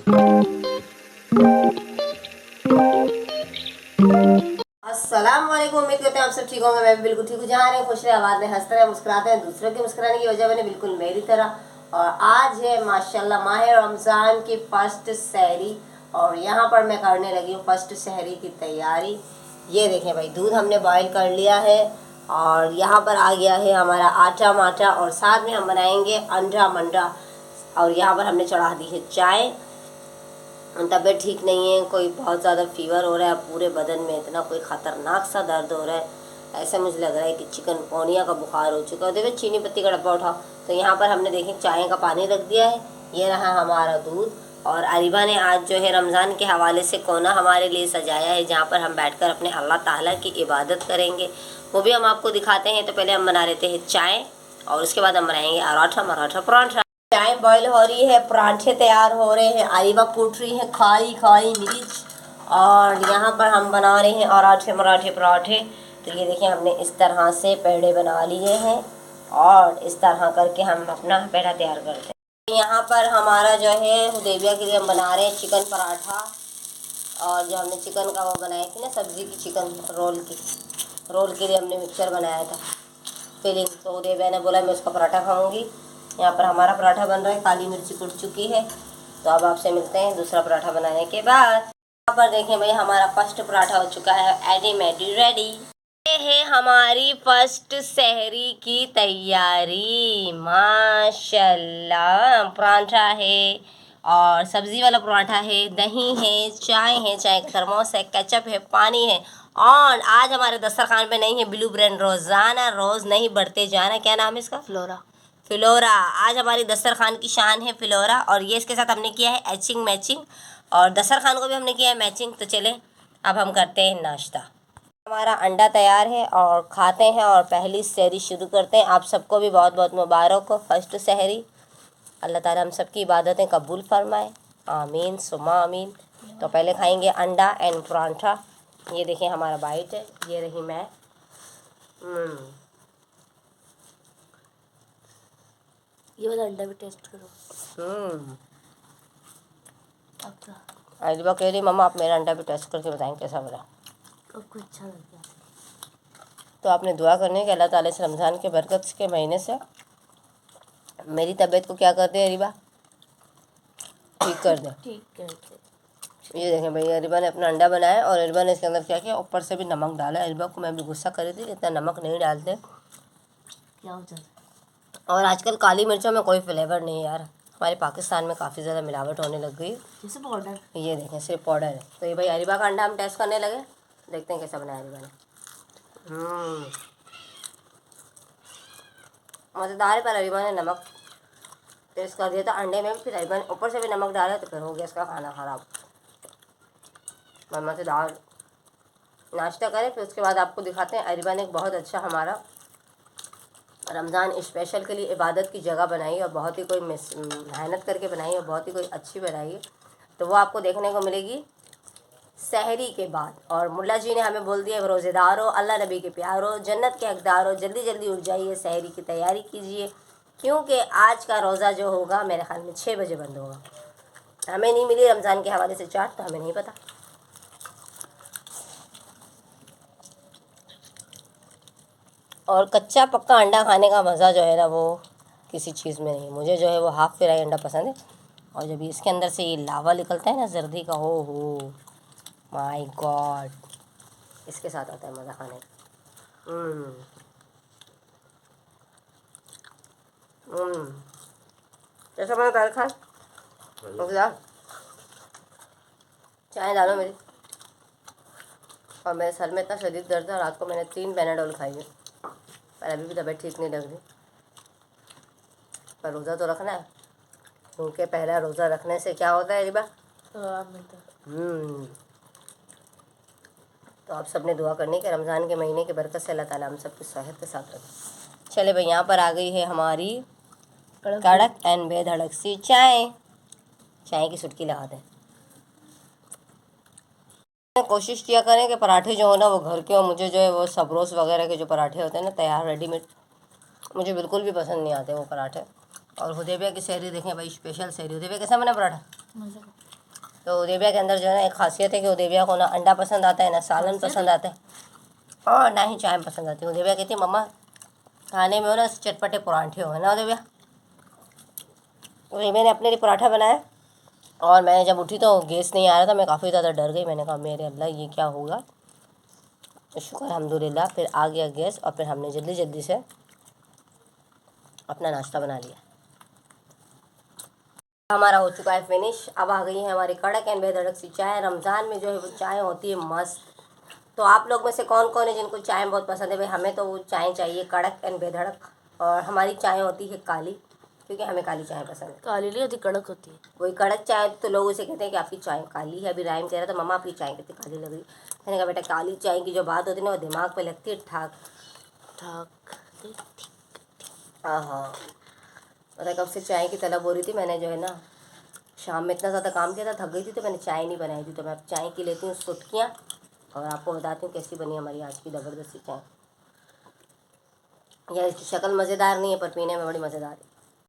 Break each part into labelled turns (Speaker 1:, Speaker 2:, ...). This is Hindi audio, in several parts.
Speaker 1: अस्सलाम वालेकुम। उम्मीद करते हैं आप सब ठीक होंगे। मैं भी बिल्कुल ठीक हूँ। जहाँ रहे खुश रहे, आबाद में हंसते रहे, मुस्कुराते हैं। दूसरों के मुस्कुराने की वजह बने बिल्कुल मेरी तरह। और आज है माशाल्लाह माह रमज़ान की फर्स्ट सहरी, और यहाँ पर मैं करने लगी हूँ फर्स्ट सहरी की तैयारी। ये देखें भाई, दूध हमने बॉईल कर लिया है और यहाँ पर आ गया है हमारा आटा माटा, और साथ में हम बनाएंगे अंडा मंडा। और यहाँ पर हमने चढ़ा दी है चाय। तबीयत ठीक नहीं है, कोई बहुत ज़्यादा फीवर हो रहा है, पूरे बदन में इतना कोई ख़तरनाक सा दर्द हो रहा है। ऐसा मुझे लग रहा है कि चिकनगुनिया का बुखार हो चुका है। देखिए चीनी पत्ती का डब्बा उठाओ, तो यहाँ पर हमने देखें चाय का पानी रख दिया है। ये रहा हमारा दूध। और अरीबा ने आज जो है रमज़ान के हवाले से कोना हमारे लिए सजाया है, जहाँ पर हम बैठकर अपने अल्लाह ताला की इबादत करेंगे। वो भी हम आपको दिखाते हैं। तो पहले हम बना लेते हैं चाय, और उसके बाद हम बनाएंगे पराठा मराठा पराठा। चाय बॉईल हो रही है, पराठे तैयार हो रहे हैं, अरीबा कूट रही है खाई खाई मिर्च, और यहाँ पर हम बना रहे हैं पराठे मराठे पराठे। तो ये देखिए हमने इस तरह से पेड़े बना लिए हैं, और इस तरह करके हम अपना पेड़ा तैयार करते हैं। यहाँ पर हमारा जो है हुदैबिया के लिए हम बना रहे हैं चिकन पराठा। और जो हमने चिकन का वो बनाई थी ना सब्ज़ी की, चिकन रोल के लिए हमने मिक्सचर बनाया था फिलिंग। तो हुदैबिया ने बोला मैं उसका पराठा खाऊंगी। यहाँ पर हमारा पराठा बन रहा है, काली मिर्ची कुट चुकी है। तो अब आपसे मिलते हैं दूसरा पराठा बनाने के बाद। यहाँ पर देखें भाई, हमारा फर्स्ट पराठा हो चुका है एडी मेडी रेडी। ये है हमारी फर्स्ट सहरी की तैयारी। माशाल्लाह, पराठा है और सब्ज़ी वाला पराठा है, दही है, चाय का थर्मोस है, केचप है, पानी है। और आज हमारे दस्तरखान पे नहीं है ब्लू ब्रेंड, रोज़ाना रोज़ नहीं बढ़ते जाना। क्या नाम है इसका? फ्लोरा। आज हमारी दस्तरखान की शान है फ्लोरा। और ये इसके साथ हमने किया है एचिंग मैचिंग, और दस्तरखान को भी हमने किया है मैचिंग। तो चले अब हम करते हैं नाश्ता। हमारा अंडा तैयार है और खाते हैं, और पहली सहरी शुरू करते हैं। आप सबको भी बहुत बहुत मुबारक हो फर्स्ट सहरी। अल्लाह ताला हम सबकी इबादतें कबूल फरमाए, आमीन सुमा आमीन। तो पहले खाएंगे अंडा एंड पराठा। ये देखिए हमारा बाइट है, ये रही मैं।
Speaker 2: ये वाला अंडा भी टेस्ट करो।
Speaker 1: अजबा कह रही मम्मा आप मेरा अंडा भी टेस्ट करके बताएं कैसा बना।
Speaker 2: आपको अच्छा लग गया
Speaker 1: तो आपने दुआ करनी है कि अल्लाह ताला से रमज़ान के बरकत के महीने से मेरी तबीयत को क्या कर दे अरीबा, ठीक कर दे।
Speaker 2: ठीक करके
Speaker 1: ये देखें भाई, अरीबा ने अपना अंडा बनाया और अरीबा ने इसके अंदर क्या किया, ऊपर से भी नमक डाला। अरीबा को मैं भी गुस्सा कर रही थी, इतना नमक नहीं डालते।
Speaker 2: क्या हो जाता
Speaker 1: और आजकल काली मिर्चों में कोई फ्लेवर नहीं है यार। हमारे पाकिस्तान में काफ़ी ज़्यादा मिलावट होने लग गई।
Speaker 2: जैसे पाउडर।
Speaker 1: ये देखें सिर्फ पाउडर है। तो ये भाई अरीबा का अंडा हम टेस्ट करने लगे, देखते हैं कैसा बनाया अरीबा ने। मज़ेदार है, पर अरीबा ने नमक टेस्ट कर दिया था अंडे में, फिर अरीबा ने ऊपर से भी नमक डाला, तो फिर हो गया इसका खाना ख़राब। मज़ेदार नाश्ता करें, फिर उसके बाद आपको दिखाते हैं। अरीबा ने एक बहुत अच्छा हमारा रमज़ान स्पेशल के लिए इबादत की जगह बनाई, और बहुत ही कोई मेहनत करके बनाई, और बहुत ही कोई अच्छी बनाई है। तो वो आपको देखने को मिलेगी सहरी के बाद। और मुल्ला जी ने हमें बोल दिया रोज़ेदार हो, अल्लाह नबी के प्यार हो, जन्नत के हकदार हो, जल्दी जल्दी उठ जाइए, सहरी की तैयारी कीजिए, क्योंकि आज का रोज़ा जो होगा मेरे ख्याल में 6 बजे बंद होगा। हमें नहीं मिली रमज़ान के हवाले से चाट, तो हमें नहीं पता। और कच्चा पक्का अंडा खाने का मज़ा जो है ना, वो किसी चीज़ में नहीं। मुझे जो है वो हाफ़ फ्राई अंडा पसंद है, और जब इसके अंदर से ये लावा निकलता है ना जर्दी का, हो माय गॉड, इसके साथ आता है मज़ा खाने का। कैसा बना तार खान? चाय डालो मेरी। और मेरे सर में इतना शदीद दर्द है, रात को मैंने 3 पैनाडोल खाई है, पर अभी भी तबीयत ठीक नहीं लग रही। पर रोज़ा तो रखना है, क्योंकि पहला रोज़ा रखने से क्या होता है रिबा? तो आप सब ने दुआ करनी कि रमज़ान के महीने की बरकत से अल्लाह ताला हम सब की सेहत के साथ रखें। चले भाई, यहाँ पर आ गई है हमारी कड़क एंड बेधड़क सी चाय। चाय की सुटकी लगा दें। कोशिश किया करें कि पराठे जो हो ना वो घर के हो। मुझे जो है वो सबरोस वगैरह के जो पराठे होते हैं ना तैयार रेडीमेड, मुझे बिल्कुल भी पसंद नहीं आते वो पराठे। और हुदैबिया की सहरी देखें भाई, स्पेशल सहरी। हुदैबिया कैसा बना पराठा? तो उदेबिया के अंदर जो है ना एक खासियत है कि उदेबिया को ना अंडा पसंद आता है, ना सालन पसंद आता है और ना ही चाय पसंद आती है। उदेबिया कहती है मम्मा खाने में हो ना चटपटे पराठे हो, है ना उदेबिया। उदेबिया ने अपने लिए पराठा बनाया और मैं जब उठी तो गैस नहीं आ रहा था, मैं काफ़ी ज़्यादा डर गई। मैंने कहा मेरे अल्लाह ये क्या होगा, तो शुक्र अल्हम्दुलिल्लाह फिर आ गया गैस और फिर हमने जल्दी जल्दी से अपना नाश्ता बना लिया। हमारा हो चुका है फिनिश। अब आ गई है हमारी कड़क एंड बेधड़क सी चाय। रमज़ान में जो है वो चाय होती है मस्त। तो आप लोग में से कौन कौन है जिनको चाय बहुत पसंद है? भाई हमें तो वो चाय चाहिए कड़क एंड बेधड़क, और हमारी चाय होती है काली, क्योंकि हमें काली चाय पसंद है।
Speaker 2: काली नहीं होती, कड़क होती है।
Speaker 1: वही कड़क चाय तो लोग उसे कहते हैं कि आपकी चाय काली है। अभी राइम कह रहा था मम्मा आपकी चाय कितनी काली लग रही। मैंने कहा बेटा काली चाय की जो बात होती है ना वो दिमाग पे लगती है ठाक
Speaker 2: ठाक।
Speaker 1: हाँ हाँ। पता कब से चाय की तलब हो रही थी। मैंने जो है ना शाम में इतना ज़्यादा काम किया था, थक गई थी, तो मैंने चाय नहीं बनाई थी। तो मैं अब चाय की लेती हूँ सुटकियाँ और आपको बताती हूँ कैसी बनी हमारी आज की ज़बरदस्ती चाय। यार इसकी शक्ल मज़ेदार नहीं है पर पीने में बड़ी मज़ेदार है।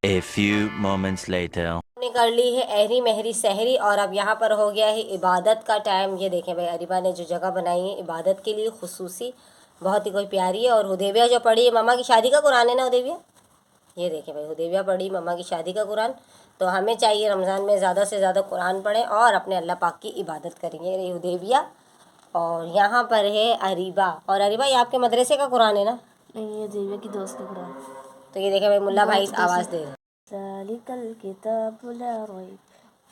Speaker 3: A few moments later.
Speaker 1: हमने कर ली है एहरी महरी सहरी और अब यहाँ पर हो गया है इबादत का टाइम। ये देखें भाई अरीबा ने जो जगह बनाई है इबादत के लिए खुसूसी, बहुत ही कोई प्यारी है। और हुदैबिया जो पढ़ी है मम्मा की शादी का कुरान है ना हुदैबिया। ये देखें भाई हुदैबिया पढ़ी मम्मा की शादी का कुरान। तो हमें चाहिए रमज़ान में ज़्यादा से ज़्यादा कुरान पढ़ें और अपने अल्लाह पाक की इबादत करेंगे। ये हुदैबिया और यहाँ पर है अरीबा। और अरीबा ये आपके मदरसे का कुरान है ना?
Speaker 2: नहीं, ये देविया की दोस्त का कुरान।
Speaker 1: तो ये देखें भाई मुल्ला भाई आवाज़ दे रहे हैं।
Speaker 2: ज़ालिकल किताबु ला रैब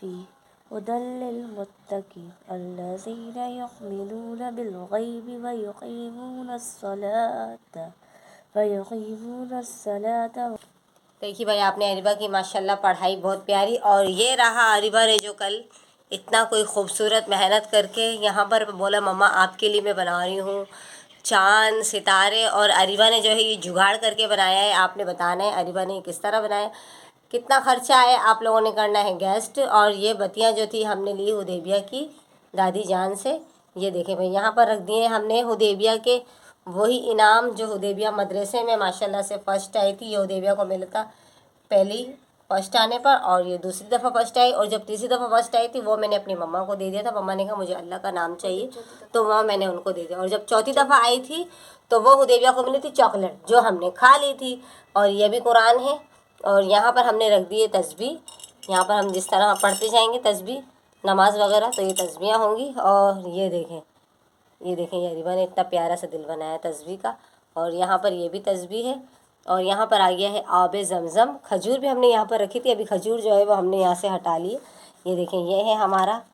Speaker 2: फीह हुदल लिलमुत्तकीन अल्लज़ीना युमिनूना बिलग़ैबि व युक़ीमूना अस्सलाता।
Speaker 1: देखिए भाई आपने अरीबा की माशाल्लाह पढ़ाई बहुत प्यारी। और ये रहा अरीबा ने जो कल इतना कोई खूबसूरत मेहनत करके यहाँ पर बोला मम्मा आपके लिए मैं बना रही हूँ चांद सितारे। और अरीबा ने जो है ये जुगाड़ करके बनाया है। आपने बताना है अरीबा ने किस तरह बनाया, कितना खर्चा है, आप लोगों ने करना है गेस्ट। और ये बत्तियाँ जो थी हमने ली हुदैबिया की दादी जान से। ये देखें भाई यहाँ पर रख दिए हमने हुदैबिया के वही इनाम जो हुदैबिया मदरसे में माशाल्लाह से फ़र्स्ट आई थी। ये हुदैबिया को मिला था पहली फ़र्स्ट आने पर, और ये दूसरी दफ़ा फ़र्स्ट आई। और जब तीसरी दफ़ा फ़र्स्ट आई थी वो मैंने अपनी मम्मा को दे दिया था। मम्मा ने कहा मुझे अल्लाह का नाम चाहिए, तो वहाँ मैंने उनको दे दिया। और जब चौथी दफ़ा आई थी तो वो हुदैबिया को मिली थी चॉकलेट, जो हमने खा ली थी। और ये भी कुरान है। और यहाँ पर हमने रख दिए तस्बीह। यहाँ पर हम जिस तरह पढ़ते जाएंगे तस्बीह नमाज वगैरह, तो ये तस्बीहां होंगी। और ये देखें ये अरीबा ने इतना प्यारा सा दिल बनाया तस्बीह का। और यहाँ पर ये भी तस्बीह है। और यहाँ पर आ गया है आब ज़मज़म। खजूर भी हमने यहाँ पर रखी थी, अभी खजूर जो है वो हमने यहाँ से हटा ली। ये देखें ये है हमारा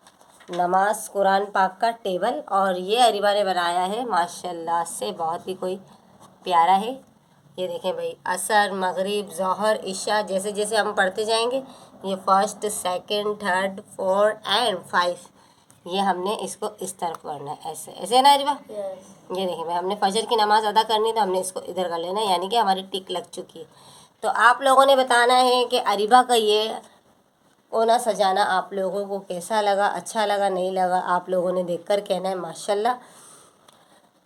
Speaker 1: नमाज कुरान पाक का टेबल। और ये अरीबा ने बनाया है माशाल्लाह से, बहुत ही कोई प्यारा है। ये देखें भाई असर मगरिब ज़ोहर इशा जैसे जैसे हम पढ़ते जाएंगे, ये first second third fourth and 5, ये हमने इसको इस तरफ पढ़ना है, ऐसे ऐसे है ना अरीबा। ये देखिए भाई हमने फजर की नमाज़ अदा करनी तो हमने इसको इधर कर लेना, यानी कि हमारी टिक लग चुकी है। तो आप लोगों ने बताना है कि अरीबा का ये कोना सजाना आप लोगों को कैसा लगा, अच्छा लगा नहीं लगा, आप लोगों ने देखकर कहना है माशाल्लाह।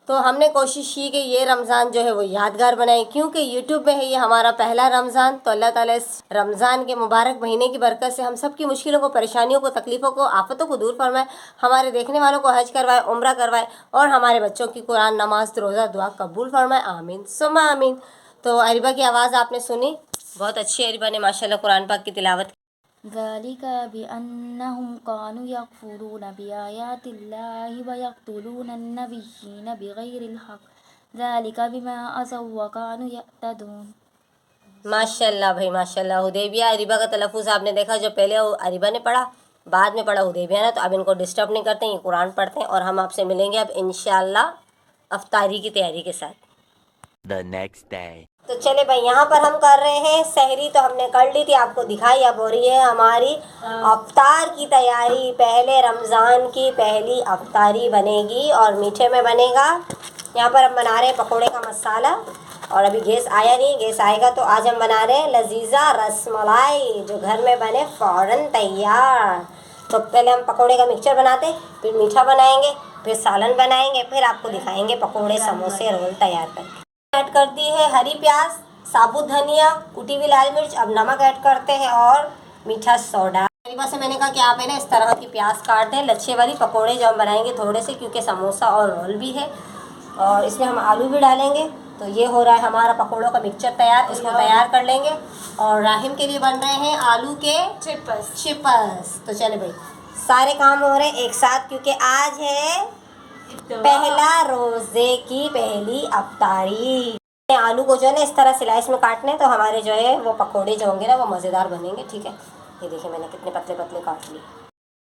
Speaker 1: तो हमने कोशिश की कि ये रमज़ान जो है वो यादगार बनाए, क्योंकि यूट्यूब में है ये हमारा पहला रमज़ान। तो अल्लाह ताला इस रमज़ान के मुबारक महीने की बरकत से हम सब की मुश्किलों को, परेशानियों को, तकलीफ़ों को, आफतों को दूर फरमाए, हमारे देखने वालों को हज करवाए, उम्रा करवाए और हमारे बच्चों की कुरान नमाज रोज़ा दुआ कबूल फरमाए, आमीन सुम्मा आमीन। तो अरीबा की आवाज़ आपने सुनी, बहुत अच्छी अरीबा ने माशाल्लाह कुरान पाक की तिलावत।
Speaker 2: ज़ालिका बिअन्नहुम कानू यकफुरूना बिआयातिल्लाहि व यक़्तुलूना अन्नबिय्यीना बिग़ैरिल हक़ ज़ालिका बिमा असौ व कानू यअतदून।
Speaker 1: माशाल्लाह भाई माशाल्लाह। हुदैबिया अरीबा का तलफ़ुज़ आपने देखा, जो पहले अरीबा ने पढ़ा बाद में पढ़ा हुदैबिया ने। तो अब इनको डिस्टर्ब नहीं करते हैं, ये कुरान पढ़ते हैं। और हम आपसे मिलेंगे अब इंशाअल्लाह अफ्तारी की तैयारी के साथ।
Speaker 3: The next day.
Speaker 1: तो चले भाई यहाँ पर हम कर रहे हैं सहरी, तो हमने कर ली थी, आपको दिखाई। अब हो रही है हमारी अफ्तार की तैयारी। पहले रमज़ान की पहली अफ्तारी बनेगी और मीठे में बनेगा। यहाँ पर हम बना रहे हैं पकोड़े का मसाला। और अभी गैस आया नहीं, गैस आएगा तो आज हम बना रहे हैं लजीज़ा रसमलाई, जो घर में बने फ़ौरन तैयार। तो पहले हम पकोड़े का मिक्सचर बनाते, फिर मीठा बनाएंगे, फिर सालन बनाएंगे, फिर आपको दिखाएंगे पकोड़े समोसे रोल तैयार करके। ऐड कर दी है हरी प्याज, साबुत धनिया, कुटी हुई लाल मिर्च। अब नमक ऐड करते हैं और मीठा सोडा तरीका से मैंने कहा कि आप है ना इस तरह की प्याज काट दें, लच्छे वाली पकोड़े जो हम बनाएंगे थोड़े से, क्योंकि समोसा और रोल भी है और इसमें हम आलू भी डालेंगे। तो ये हो रहा है हमारा पकोड़ों का मिक्सचर तैयार, इसको तैयार कर लेंगे। और राहिम के लिए बन रहे हैं आलू के चिप्स। तो चले भाई, सारे काम हो रहे हैं एक साथ, क्योंकि आज है पहला रोज़े की पहली अफ्तारी। आलू को जो है ना इस तरह स्लाइस में काटने, तो हमारे जो है वो पकोड़े जो होंगे ना वो मज़ेदार बनेंगे। ठीक है, ये देखिए मैंने कितने पतले पतले काट लिए।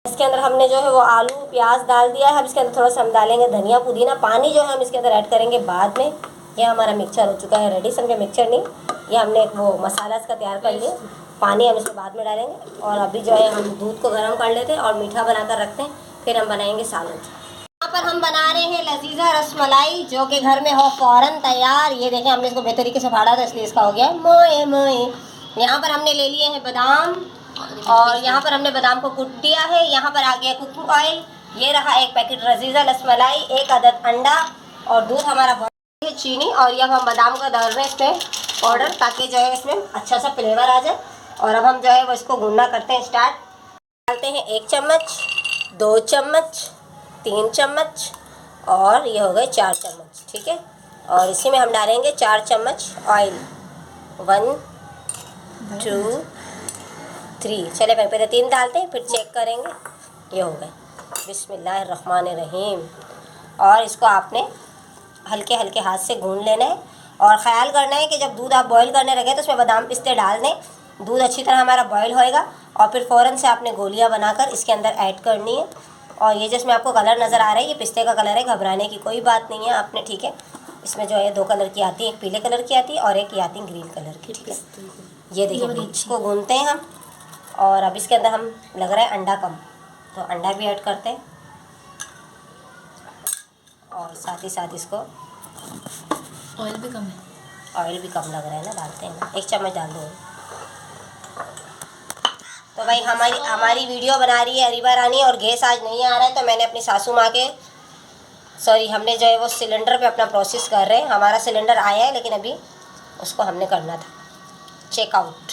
Speaker 1: इसके अंदर हमने जो है वो आलू प्याज डाल दिया है। अब इसके अंदर थोड़ा सा हम डालेंगे धनिया पुदीना। पानी जो है हम इसके अंदर ऐड करेंगे बाद में। ये हमारा मिक्सचर हो चुका है रेडी, समझे मिक्सचर नहीं, ये हमने वो मसाला इसका तैयार कर लिया। पानी हम इसमें बाद में डालेंगे। और अभी जो है हम दूध को गर्म कर लेते हैं और मीठा बनाकर रखते हैं, फिर हम बनाएंगे सालन। यहाँ पर हम बना रहे हैं लजीजा रसमलाई, जो कि घर में हो फ़ौरन तैयार। ये देखें हमने इसको बेहतरीन तरीके से फाड़ा था, इसलिए इसका हो गया मोए मोए। यहाँ पर हमने ले लिए हैं बादाम और यहाँ पर हमने बादाम को कूट दिया है। यहाँ पर आ गया कुकिंग ऑयल, ये रहा एक पैकेट लजीजा रसमलाई, एक अदद अंडा और दूध हमारा है चीनी। और ये हम बादाम का डाल रहे हैं इसमें पाउडर, ताकि जो है इसमें अच्छा सा फ्लेवर आ जाए। और अब हम जो है वो इसको भूनना करते हैं स्टार्ट। डालते हैं 1 चम्मच, 2 चम्मच, 3 चम्मच और ये हो गए 4 चम्मच। ठीक है, और इसी में हम डालेंगे 4 चम्मच ऑयल। 1 2 3, चले भाई पहले 3 डालते हैं फिर चेक करेंगे। ये हो गए, बिस्मिल्लाहिर्रहमानिर्रहीम। और इसको आपने हल्के हल्के हाथ से गूंद लेना है। और ख़याल करना है कि जब दूध आप बॉईल करने लगे तो उसमें बादाम पिस्ते डाल दें। दूध अच्छी तरह हमारा बॉईल होएगा और फिर फ़ौरन से आपने गोलियां बनाकर इसके अंदर ऐड करनी है। और ये जिसमें आपको कलर नज़र आ रहा है ये पिस्ते का कलर है, घबराने की कोई बात नहीं है आपने। ठीक है, इसमें जो है 2 कलर की आती है, एक पीले कलर की आती है और एक ये आती है ग्रीन कलर की। ठीक है, ये देखिए इसको गूंदते हैं हम। और अब इसके अंदर हम लग रहा है अंडा कम, तो अंडा भी ऐड करते हैं। और साथ ही साथ इसको
Speaker 2: ऑयल भी कम है,
Speaker 1: ऑयल भी कम लग रहा है ना, डालते हैं ना, 1 चम्मच डाल दो। तो भाई हमारी वीडियो बना रही है अरीबा रानी और गैस आज नहीं आ रहा है, तो मैंने अपनी सासू माँ के हमने जो है वो सिलेंडर पे अपना प्रोसेस कर रहे हैं। हमारा सिलेंडर आया है लेकिन अभी उसको हमने करना था चेकआउट।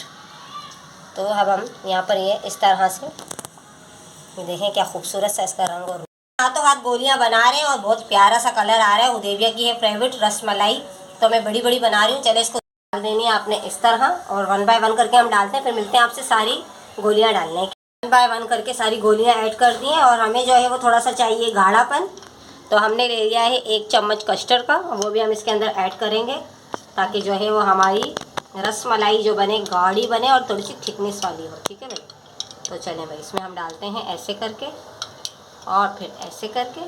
Speaker 1: तो अब हम यहाँ पर ये इस तरह से ये देखें क्या खूबसूरत सा इसका रंग, और हाथों हाथ गोलियाँ बना रहे हैं और बहुत प्यारा सा कलर आ रहा है। उदेविया की है फेवरेट रसमलाई, तो मैं बड़ी बड़ी बना रही हूँ। चले इसको डाल देनी है आपने इस तरह, और 1 बाय 1 करके हम डालते हैं। फिर मिलते हैं आपसे सारी गोलियाँ डालने। 1 बाय 1 करके सारी गोलियाँ ऐड कर दी हैं। और हमें जो है वो थोड़ा सा चाहिए गाढ़ापन, तो हमने ले लिया है 1 चम्मच कस्टर्ड का, वो भी हम इसके अंदर ऐड करेंगे ताकि जो है वो हमारी रसमलाई जो बने गाढ़ी बने और थोड़ी सी थिकनेस वाली हो। ठीक है भाई, तो चलें भाई इसमें हम डालते हैं ऐसे करके और फिर ऐसे करके।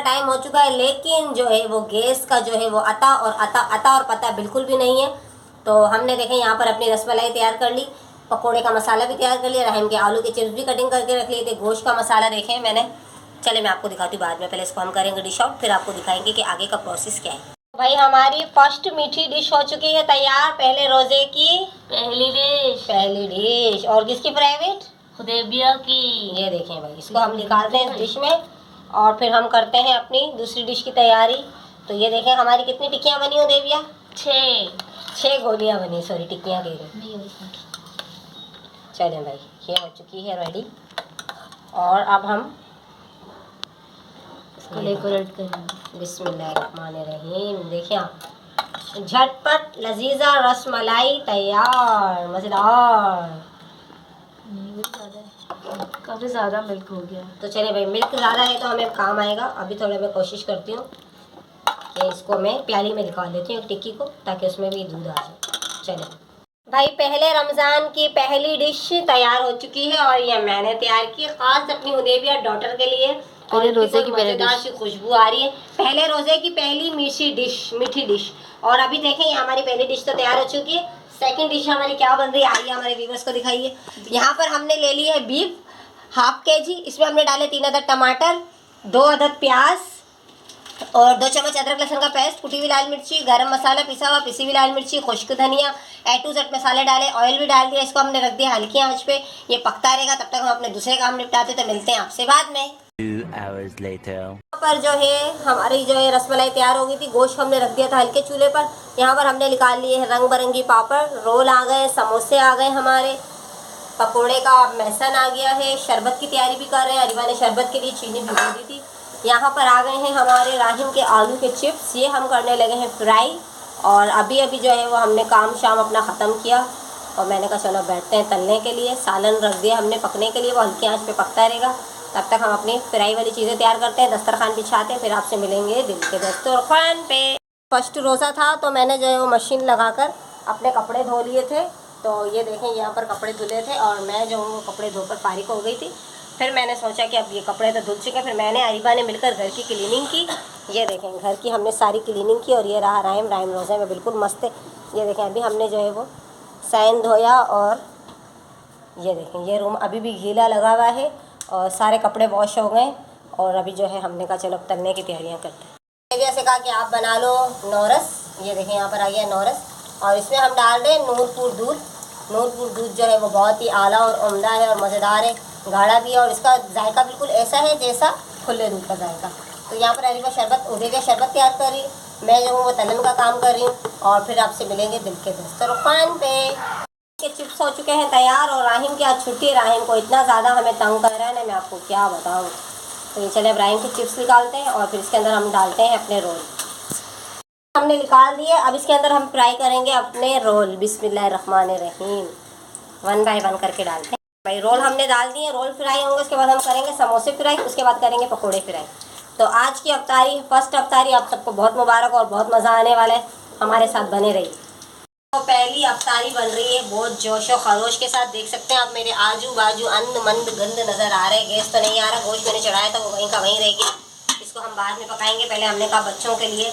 Speaker 1: टाइम हो चुका है लेकिन जो है वो गैस का जो है वो अता और पता बिल्कुल भी नहीं है। तो हमने देखें यहाँ पर अपनी रसमलाई तैयार कर ली, पकोड़े का मसाला भी तैयार कर लिया, रहम के आलू के चिप्स भी कटिंग करके रख लिए थे, गोश्त का मसाला देखें मैंने। चले मैं आपको दिखाती हूँ बाद में, पहले इसको हम करेंगे डिश आउट, फिर आपको दिखाएंगे कि आगे का प्रोसेस क्या है। भाई हमारी फर्स्ट मीठी डिश हो चुकी है तैयार, पहले रोजे की पहली डिश। और किसकी प्राइवेट?
Speaker 2: हुदैबिया की।
Speaker 1: ये देखें भाई, इसको हम निकालते हैं इस डिश में और फिर हम करते हैं अपनी दूसरी डिश की तैयारी। तो ये देखें हमारी कितनी टिक्कियाँ बनी हुदैबिया? 6 गोलियाँ बनी, सॉरी टिक्कियाँ कह रही। चलें भाई ये हो चुकी है रेडी। और अब हम
Speaker 2: डेकोरेट करेंगे।
Speaker 1: बिस्मिल्लाहिर्रहमानिर्रहीम। देखिए आप, झटपट लजीजा रसमलाई तैयार, मज़ेदार।
Speaker 2: काफ़ी ज़्यादा मिल्क हो गया।
Speaker 1: तो चलिए भाई, मिल्क ज़्यादा है तो हमें काम आएगा। अभी थोड़ा मैं कोशिश करती हूँ कि इसको मैं प्याली में निकाल लेती हूँ टिक्की को, ताकि उसमें भी दूध आ जाए। चलिए भाई, पहले रमज़ान की पहली डिश तैयार हो चुकी है और ये मैंने तैयार की ख़ास अपनी हुदैबिया डॉटर के लिए।
Speaker 2: पहले रोज़े की पहली
Speaker 1: मज़ेदार सी खुशबू आ रही है, पहले रोज़े की पहली मीठी डिश। और अभी देखें ये हमारी पहली डिश तो तैयार हो चुकी है। सेकंड डिश हमारी क्या बन रही है, आइए हमारे व्यूअर्स को दिखाइए। यहाँ पर हमने ले ली है बीफ 1/2 kg, इसमें हमने डाले 3 अदद टमाटर, 2 अदद प्याज और 2 चम्मच अदरक लहसुन का पेस्ट, कुटी हुई लाल मिर्ची, गरम मसाला पिसा हुआ, पिसी हुई लाल मिर्ची, खुश्क धनिया, A to Z मसाले डाले, ऑयल भी डाल दिया। इसको हमने रख दिया हल्की आंच पे, ये पकता रहेगा। तब तक हम अपने दूसरे काम निपटाते, तो मिलते हैं आपसे बाद में।
Speaker 3: 2 hours later.
Speaker 1: यहाँ पर जो है हमारी जो है रसमलाई तैयार हो गई थी। गोश्त हमने रख दिया था हल्के चूल्हे पर। यहाँ पर हमने निकाल लिए हैं रंग बिरंगी पापड़, रोल आ गए, समोसे आ गए हमारे। पकोड़े का बेसन आ गया है, शरबत की तैयारी भी कर रहे हैं। अरीबा ने शरबत के लिए चीनी भिगो दी थी। यहाँ पर आ गए हैं हमारे राहिम के आलू के चिप्स, ये हम करने लगे हैं फ्राई। और अभी अभी जो है वो हमने काम शाम अपना ख़त्म किया और मैंने कहा चलो बैठते हैं तलने के लिए। सालन रख दिया हमने पकने के लिए, वो हल्की आंच पे पकता रहेगा। तब तक हम अपनी फ्राई वाली चीज़ें तैयार करते हैं, दस्तरखान बिछाते हैं, फिर आपसे मिलेंगे दिल के दस्तरखान पे। फर्स्ट रोज़ा था तो मैंने जो है वो मशीन लगाकर अपने कपड़े धो लिए थे। तो ये देखें यहाँ पर कपड़े धुले थे और मैं जो हूँ कपड़े धोकर फारिग हो गई थी। फिर मैंने सोचा कि अब ये कपड़े तो धुल चुके हैं, फिर मैंने अरीबा ने मिलकर घर की क्लीनिंग की। ये देखें घर की हमने सारी क्लीनिंग की और ये रहा राहिम रोज़े में बिल्कुल मस्त है। ये देखें अभी हमने जो है वो सैन धोया और ये देखें ये रूम अभी भी गीला लगा हुआ है और सारे कपड़े वॉश हो गए। और अभी जो है हमने कहा चलो तलने की तैयारियाँ करते हैं। जैसे कहा कि आप बना लो नौरस। ये देखें यहाँ पर आ गया नौरस और इसमें हम डाल रहे हैं नूरपुर दूध। नूरपुर दूध जो है वो बहुत ही आला और उम्दा है और मज़ेदार है, गाढ़ा भी है और इसका जायका बिल्कुल ऐसा है जैसा खुले दूध का जायका। तो यहाँ पर अरीबा शरबत उदेबिया शरबत तैयार कर रही, मैं जो हूँ वो तलन का काम कर रही हूँ। और फिर आपसे मिलेंगे दिल के दस्तरखान पे। के चिप्स हो चुके हैं तैयार और राहिम की आज छुट्टी है। राहिम को इतना ज़्यादा हमें तंग कर रहा है ना, मैं आपको क्या बताऊँ। तो ये चले अब राहिम के चिप्स निकालते हैं और फिर इसके अंदर हम डालते हैं अपने रोल। हमने निकाल दिए, अब इसके अंदर हम फ्राई करेंगे अपने रोल। बिस्मिल्लाहिर्रहमानिर्रहीम, 1 बाय 1 करके डालते हैं। भाई रोल हमने डाल दिए, रोल फ्राई होंगे, उसके बाद हम करेंगे समोसे फ्राई, उसके बाद करेंगे पकोड़े फ्राई। तो आज की अफ्तारी, फर्स्ट अफ्तारी आप सबको बहुत मुबारक और बहुत मज़ा आने वाला है, हमारे साथ बने रहिए। तो पहली अफ्तारी बन रही है बहुत जोश और खरोश के साथ। देख सकते हैं आप मेरे आजू बाजू अन्न मंद गंद नज़र आ रहे हैं। गैस तो नहीं आ रहा, गोश्त मैंने चढ़ाया था वो वहीं का वहीं रह गया, इसको हम बाद में पकाएंगे। पहले हमने कहा बच्चों के लिए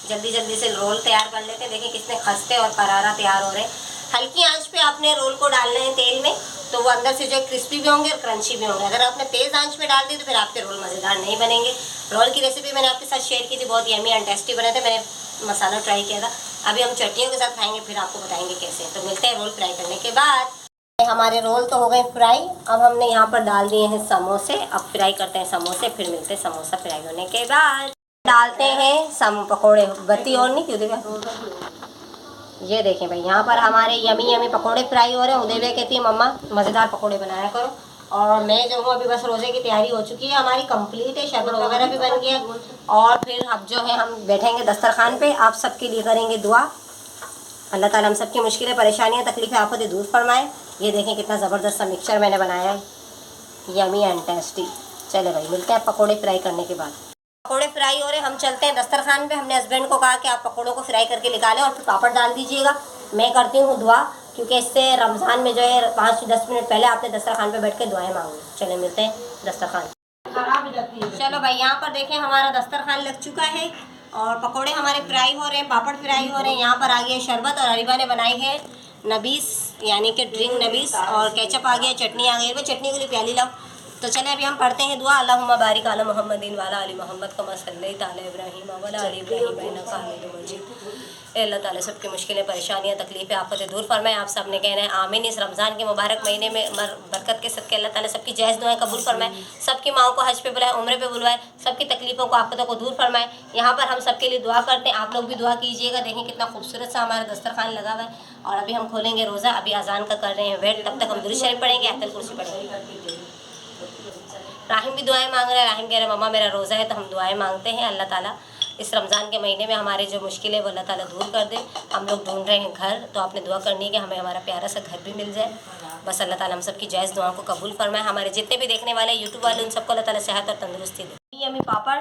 Speaker 1: जल्दी जल्दी से रोल तैयार कर लेते हैं। देखें कितने खस्ते और करारा तैयार हो रहे हैं। हल्की आंच पे आपने रोल को डालना है तेल में, तो वो अंदर से जो है क्रिस्पी भी होंगे और क्रंची भी होंगे। अगर आपने तेज़ आंच पे डाल दी तो फिर आपके रोल मज़ेदार नहीं बनेंगे। रोल की रेसिपी मैंने आपके साथ शेयर की थी, बहुत यमी एंड टेस्टी बने थे। मैंने मसाला ट्राई किया था, अभी हम चटनियों के साथ खाएंगे, फिर आपको बताएंगे कैसे। तो मिलते हैं रोल फ्राई करने के बाद। हमारे रोल तो हो गए फ्राई, अब हमने यहाँ पर डाल दिए हैं समोसे। अब फ्राई करते हैं समोसे, फिर मिलते हैं समोसा फ्राई होने के बाद। डालते हैं सम पकौड़े, बत्ती और नहीं क्यों देगा। ये देखें भाई यहाँ पर हमारे यमी यमी पकोड़े फ्राई हो रहे हैं। उदेबिया कहती है मम्मा मज़ेदार पकोड़े बनाया करो। और मैं जो हूँ अभी बस रोज़े की तैयारी हो चुकी है हमारी, कंप्लीट है, शरबत वगैरह भी बन गया। और फिर अब जो है हम बैठेंगे दस्तरखान पे, आप सबके लिए करेंगे दुआ। अल्लाह ताला हम सबकी मुश्किलें परेशानियाँ तकलीफ़ें आफतें दूर फरमाए। ये देखें कितना ज़बरदस्त सा मिक्सचर मैंने बनाया है, यमी एंड टेस्टी। चले भाई मिलते हैं पकोड़े फ्राई करने के बाद। पकोड़े फ्राई हो रहे, हम चलते हैं दस्तरखान पे। हमने हस्बैंड को कहा कि आप पकोड़ों को फ्राई करके निकालें और फिर पापड़ डाल दीजिएगा। मैं करती हूँ दुआ, क्योंकि इससे रमज़ान में जो है 5-10 मिनट पहले आपने दस्तरखान पे बैठ के दुआएं मांगी। चले मिलते हैं दस्तरखान। चलो भाई यहाँ पर देखें हमारा दस्तरखान लग चुका है और पकोड़े हमारे फ्राई हो रहे हैं, पापड़ फ्राई हो रहे हैं। यहाँ पर आ गया शरबत और अरीबा ने बनाई है नबीस, यानी कि ड्रिंक नबीस, और केचप आ गया, चटनी आ गई। चटनी के लिए प्याली लाओ। तो चले अभी हम पढ़ते हैं दुआ। अल्लाहुम्मा बारिक अला मुहम्मदिन व अला आलि मुहम्मद कमा सल्लैता अला इब्राहीम व अला आलि इब्राहीम इन्नका हमीदुम मजीद। अल्लाह ताला सबकी मुश्किलें परेशानियाँ तकलीफ़ें आफतें दूर फरमाए। आप सब ने कहना है आमीन। इस रमज़ान के मुबारक महीने में बरकत के सदके अल्लाह ताला सबकी जायज़ दुआएं कबूल फरमाए। सबकी माओं को हज पे बुलाए, उम्रे पे बुलवाए, सबकी तकलीफ़ों को आफतों को दूर फरमाए। यहाँ पर हम सबके लिए दुआ करते हैं, आप लोग भी दुआ कीजिएगा। देखें कितना खूबसूरत सा हमारा दस्तरखान लगा हुआ है। और अभी हम खोलेंगे रोज़ा, अभी अजान का कर रहे हैं वेट, तब तक हम दुरूद शरीफ पढ़ेंगे, आयतुल कुर्सी पढ़ेंगे। राहिम भी दुआएं मांग रहा है। राहिम कह रहा है मम्मा मेरा रोज़ा है, तो हम दुआएं मांगते हैं अल्लाह ताला इस रमज़ान के महीने में हमारे जो मुश्किल है वो अल्लाह ताला दूर कर दे। हम लोग ढूंढ रहे हैं घर, तो आपने दुआ करनी है कि हमें हमारा प्यारा सा घर भी मिल जाए। बस अल्लाह ताला हम सबकी जायज़ दुआओं को कबूल फरमाए। हमारे जितने भी देखने वाले यूट्यूब वाले उन सबको अल्लाह ताला सेहत और तंदुरुस्ती दे। यम्मी पापड़,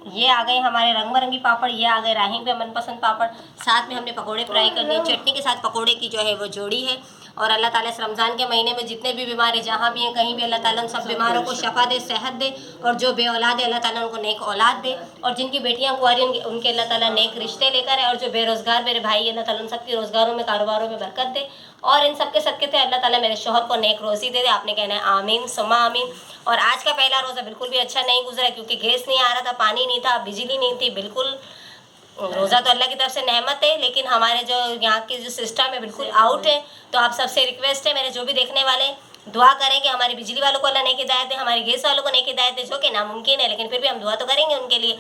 Speaker 1: ये आ गए हमारे रंग बिरंगी पापड़, ये आ गए राहिम के मनपसंद पापड़। साथ में हमने पकोड़े फ्राई कर लिए, चटनी के साथ पकोड़े की जो है वो जोड़ी है। और अल्लाह ताला इस रमज़ान के महीने में जितने भी बीमार हैं, जहाँ भी हैं, कहीं भी, अल्लाह ताला उन सब बीमारों को शफा दे, सेहत दे। और जो बे औलाद है अल्लाह ताला उनको नेक औलाद दे। और जिनकी बेटियाँ कुंवारी उनके अल्लाह ताला नेक रिश्ते लेकर है। और जो बेरोज़गार मेरे भाई अल्लाह ताला उन सबकी रोज़गारों में, कारोबारों में बरकत दे। और इन सब के सदक़े से अल्लाह ताला मेरे शौहर को नेक रोज़ी दे दे। आपने कहना है आमीन सुम्मा आमीन। और आज का पहला रोज़ा बिल्कुल भी अच्छा नहीं गुजरा, क्योंकि गैस नहीं आ रहा था, पानी नहीं था, बिजली नहीं थी, बिल्कुल। रोज़ा तो अल्लाह की तरफ से नेमत है, लेकिन हमारे जो यहाँ की जो सिस्टम है बिल्कुल आउट है। तो आप सबसे रिक्वेस्ट है, मेरे जो भी देखने वाले दुआ करें कि हमारी बिजली वालों को अल्लाह नेक हिदायत दे, हमारे गैस वालों को नेक हिदायत दे, जो कि नामुमकिन है, लेकिन फिर भी हम दुआ तो करेंगे उनके लिए।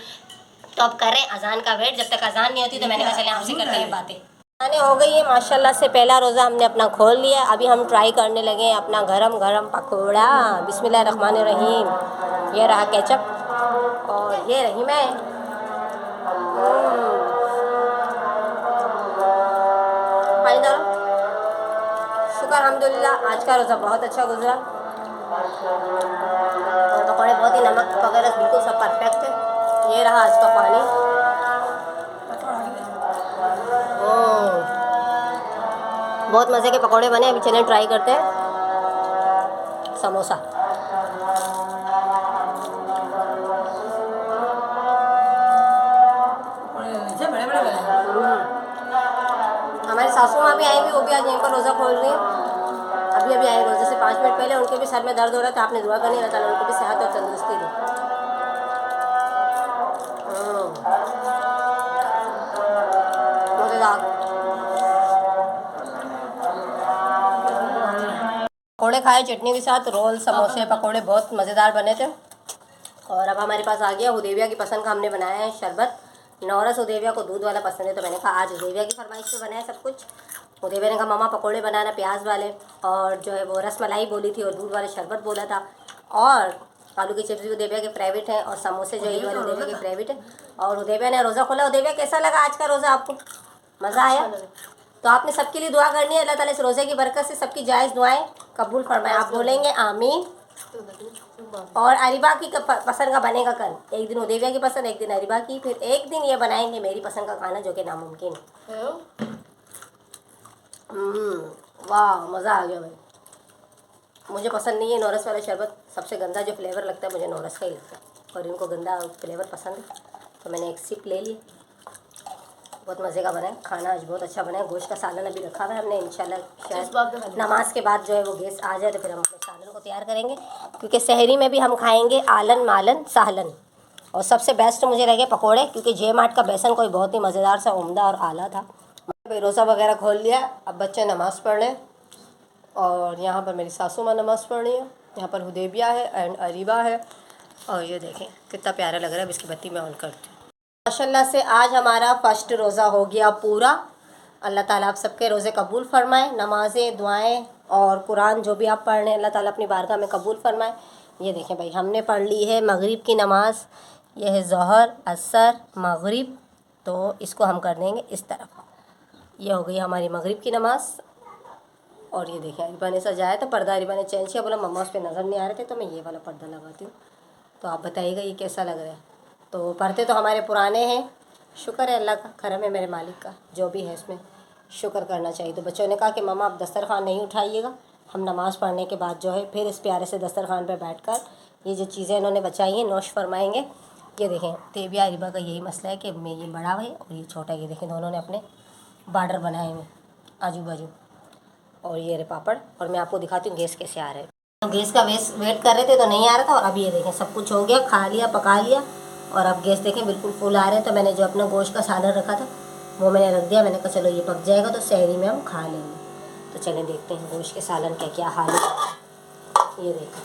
Speaker 1: तो अब करें अजान का वेट, जब तक अजान नहीं होती तो मैंने कहा चले आपसे करते हैं बातें। खाने हो गई है माशाल्लाह से। पहला रोज़ा हमने अपना खोल लिया। अभी हम ट्राई करने लगे हैं अपना गरम गरम पकोड़ा। बिस्मिल्लाहिर्रहमानिर्रहीम। ये रहा केचप और ये रही मैं। पानी डालो। शुक्र अल्हम्दुलिल्लाह आज का रोज़ा बहुत अच्छा गुजरा और पकौड़े बहुत ही नमक वगैरह बिल्कुल सब परफेक्ट है। ये रहा आज का पानी। बहुत मज़े के पकौड़े बने। अभी चलें ट्राई करते हैं समोसा। हमारी सासू माँ भी आएंगी, वो भी आज यहीं पर रोज़ा खोल रही हैं। अभी अभी आए रोज़े से 5 मिनट पहले। उनके भी सर में दर्द हो रहा था। आपने दुआ करनी, अल्लाह ताला उनको भी सेहत और तंदुरुस्ती दी। मज़ेदार पकौड़े खाए चटनी के साथ। रोल समोसे पकौड़े बहुत मज़ेदार बने थे। और अब हमारे पास आ गया हुदैबिया की पसंद का हमने बनाया है शरबत। नौरस हुदैबिया को दूध वाला पसंद है, तो मैंने कहा आज हुदैबिया की फरमाइश पे बनाया सब कुछ। हुदैबिया ने कहा मम्मा पकौड़े बनाना प्याज वाले, और जो है वो रसमलाई बोली थी और दूध वाले शरबत बोला था। और आलू की चिप्स भी हुदैबिया के प्राइवेट हैं और समोसे जो ये वाले हुदैबिया के प्राइवेट है। और हुदैबिया ने रोज़ा खोला। हुदैबिया कैसा लगा आज का रोज़ा आपको? मज़ा आया? तो आपने सबके लिए दुआ करनी है। अल्लाह ताला इस रोज़े की बरकत से सबकी जायज़ दुआएं कबूल फरमाए। आप बोलेंगे आमीन। और अरिबा की पसंद का बनेगा कल। एक दिन हुदैबिया की पसंद, एक दिन अरिबा की, फिर एक दिन ये बनाएंगे मेरी पसंद का खाना जो कि नामुमकिन है। वाह मज़ा आ गया भाई। मुझे पसंद नहीं है नौरस वाला शरबत। सबसे गंदा जो फ्लेवर लगता है मुझे नौरस का ही लगता है, और इनको गंदा फ्लेवर पसंद है, तो मैंने एक सिप ले ली। बहुत मज़े का बना है खाना आज, बहुत अच्छा बना है। गोश्त का सालन अभी रखा हुआ है हमने, इंशाल्लाह शायद नमाज के बाद जो है वो गेस्ट आ जाए तो फिर हम अपने सालन को तैयार करेंगे, क्योंकि सहरी में भी हम खाएंगे आलन मालन सालन। और सबसे बेस्ट मुझे लगे पकोड़े, क्योंकि जे मार्ट का बेसन कोई बहुत ही मज़ेदार सा उम्दा और आला था। भाई रोज़ा वगैरह खोल लिया। अब बच्चे नमाज़ पढ़ लें और यहाँ पर मेरी सासू माँ नमाज़ पढ़ रही है। यहाँ पर हुदैबिया है एंड अरीबा है। और ये देखें कितना प्यारा लग रहा है। अब इसकी बत्ती मैं ऑन करती हूँ। माशाल्लाह से आज हमारा फर्स्ट रोज़ा हो गया पूरा। अल्लाह ताला आप सबके रोज़े कबूल फरमाए। नमाज़ें दुआएं और कुरान जो भी आप पढ़ रहे हैं अल्लाह ताला अपनी बारगाह में कबूल फरमाए। ये देखें भाई हमने पढ़ ली है मगरिब की नमाज़। ये है ज़ोहर असर मगरिब, तो इसको हम कर देंगे इस तरफ। ये हो गई हमारी मगरिब की नमाज़। और ये देखें अरिबा ने सजाया था पर्दा। अरिबा ने चेंज किया, बोला मम्मा उस पर नज़र नहीं आ रहे थे तो मैं ये वाला पर्दा लगाती हूँ। तो आप बताइएगा ये कैसा लग रहा है। तो पर्दे तो हमारे पुराने हैं। शुक्र है अल्लाह का, करम है मेरे मालिक का, जो भी है इसमें शुक्र करना चाहिए। तो बच्चों ने कहा कि मम्मा आप दस्तरखान नहीं उठाइएगा, हम नमाज़ पढ़ने के बाद जो है फिर इस प्यारे से दस्तरखान पर बैठकर ये जो चीज़ें इन्होंने बचाई हैं नोश फरमाएंगे। ये देखें तेबिया अरिबा का यही मसला है कि मैं ये बड़ा है और ये छोटा। ये देखें दोनों ने अपने बार्डर बनाए हुए आजू बाजू। और ये रहे पापड़। और मैं आपको दिखाती हूँ गैस कैसे आ रहा है। तो गैस का वेट कर रहे थे तो नहीं आ रहा था, और अब ये देखें सब कुछ हो गया, खा लिया पका लिया। और अब गैस देखें बिल्कुल फुल आ रहे हैं। तो मैंने जो अपना गोश्त का सालन रखा था वो मैंने रख दिया। मैंने कहा चलो ये पक जाएगा तो सहरी में हम खा लेंगे। तो चलें देखते हैं गोश्त के सालन का क्या हाल है। ये देखें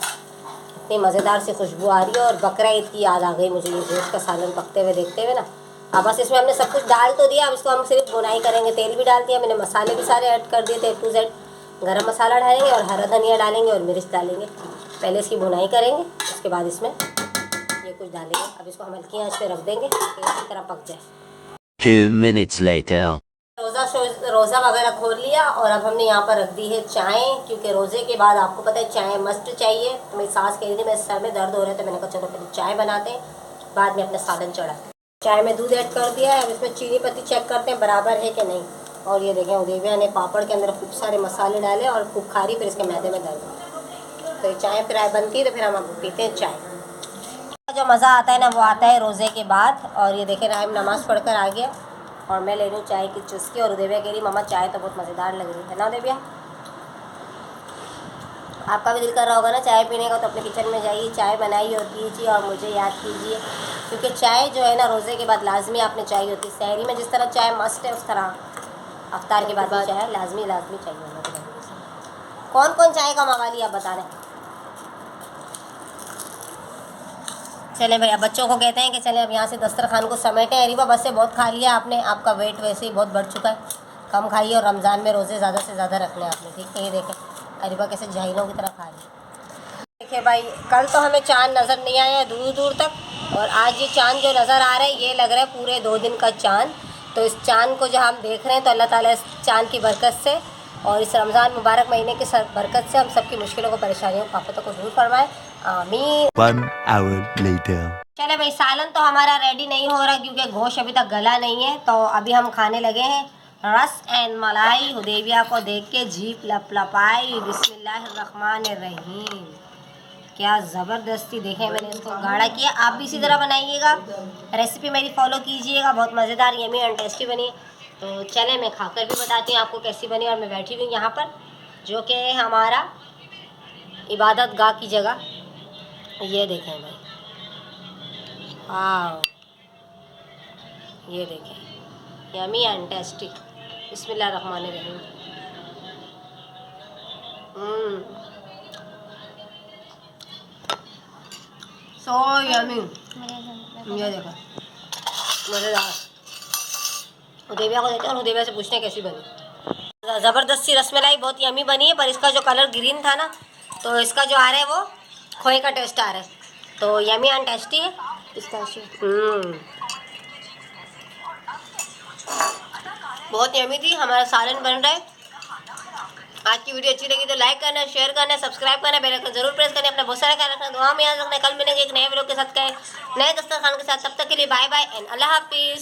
Speaker 1: इतनी मज़ेदार सी खुशबू आ रही है और बकरा ईद की याद आ गई मुझे ये गोश्त का सालन पकते हुए देखते हुए ना। अब बस इसमें हमने सब कुछ डाल तो दिया, अब इसको हम सिर्फ बुनाई करेंगे। तेल भी डाल दिया मैंने, मसाले भी सारे ऐड कर दिए थे A to Z। गरम मसाला डालेंगे और हरा धनिया डालेंगे और मिर्च डालेंगे। पहले इसकी बुनाई करेंगे, उसके बाद इसमें ये कुछ डालेंगे। अब इसको हम हल्की आंच पे रख देंगे कि इसी तरह पक जाए।
Speaker 3: 2 minutes later.
Speaker 1: रोज़ा वगैरह खोल लिया और अब हमने यहाँ पर रख दी है चाय, क्योंकि रोज़े के बाद आपको पता है चाय मस्ट चाहिए। तो मेरी सास कह रही थी मेरे सर में दर्द हो रहा है, तो मैंने कहा चलो पहले चाय बनाते हैं, बाद में अपना सालन चढ़ाते हैं। चाय में दूध ऐड कर दिया है। अब इसमें चीनी पत्ती चेक करते हैं बराबर है कि नहीं। और ये देखें हुदैबिया ने पापड़ के अंदर खूब सारे मसाले डाले और खूब खारी, फिर इसके मैदे में दर्द। तो ये चाय फिर बनती है तो फिर हम पीते हैं चाय। जो मज़ा आता है ना वो आता है रोज़े के बाद। और ये देखें राहिम नमाज़ पढ़कर आ गया और मैं ले रही हूँ चाय की चुस्की। और हुदैबिया कह रही मम्मा चाय तो बहुत मज़ेदार लग रही है ना हुदैबिया। आपका भी दिल कर रहा होगा ना चाय पीने का, तो अपने किचन में जाइए, चाय बनाइए और पीजिए और मुझे याद कीजिए, क्योंकि चाय जो है ना रोज़े के बाद लाजमी आपने चाहिए होती है। सहरी में जिस तरह चाय मस्त है उस तरह अफ्तार के बाद भी चाय लाजमी चाहिए होना। कौन कौन चाय का मवाली आप बता रहे हैं? चलें भाई अब बच्चों को कहते हैं कि चलें अब यहाँ से दस्तरखान को समेटें। अरीबा बस से बहुत खा लिया आपने, आपका वेट वैसे ही बहुत बढ़ चुका है। कम खाइए और रमज़ान में रोज़े ज़्यादा से ज़्यादा रख लें आपने, ठीक है। ये देखें अरिबा कैसे झाइलों की तरह खा रही है। देखिए भाई, कल तो हमें चाँद नज़र नहीं आया दूर दूर तक, और आज ये चाँद जो नज़र आ रहा है ये लग रहा है पूरे 2 दिन का चाँद। तो इस चाँद को जो हम देख रहे हैं तो अल्लाह ताला इस चाँद की बरकत से और इस रमज़ान मुबारक महीने की बरकत से हम सबकी मुश्किलों को, परेशानियों को, आफतों को दूर फरमाए, आमीन।
Speaker 3: 1 hour later.
Speaker 1: चले भाई, सालन तो हमारा रेडी नहीं हो रहा क्योंकि गोश्त अभी तक गला नहीं है। तो अभी हम खाने लगे हैं रस एंड मलाई। हुदैबिया को देख के जीप लपलपाई। बिस्मिल्लाहिर्रहमानिर्रहीम। क्या ज़बरदस्ती, देखें मैंने इसको गाढ़ा किया। आप भी इसी तरह बनाइएगा, रेसिपी मेरी फॉलो कीजिएगा, बहुत मज़ेदार, यमी एंड टेस्टी बनी। तो चले मैं खाकर भी बताती हूँ आपको कैसी बनी। और मैं बैठी हुई यहाँ पर, जो कि है हमारा इबादत गाह की जगह। ये देखें भाई, वाह, ये देखें यमी एंड टेस्टी। बिस्मिल्लाहिर्रहमानिर्रहीम। So yummy. ये देखो मज़ेदार। हुदैबिया को देते हैं और हुदैबिया से पूछते हैं कैसी बनी। ज़बरदस्ती रसमलाई बहुत यमी बनी है, पर इसका जो कलर ग्रीन था ना, तो इसका जो आ रहा है वो खोए का टेस्ट आ रहा है। तो यमी एंड टेस्टी है। बहुत यमी थी। हमारा सालन बन रहा है। आज की वीडियो अच्छी लगी तो लाइक करना, शेयर करना, सब्सक्राइब करना, बेल आइकन जरूर प्रेस करना। अपना बहुत सारा ख्याल रखना, दुआ में याद रखना। कल मिलेंगे एक नए वीडियो के साथ, नए दस्तरखान के साथ। तब तक के लिए बाय बाय एंड अल्लाह हाफिज़।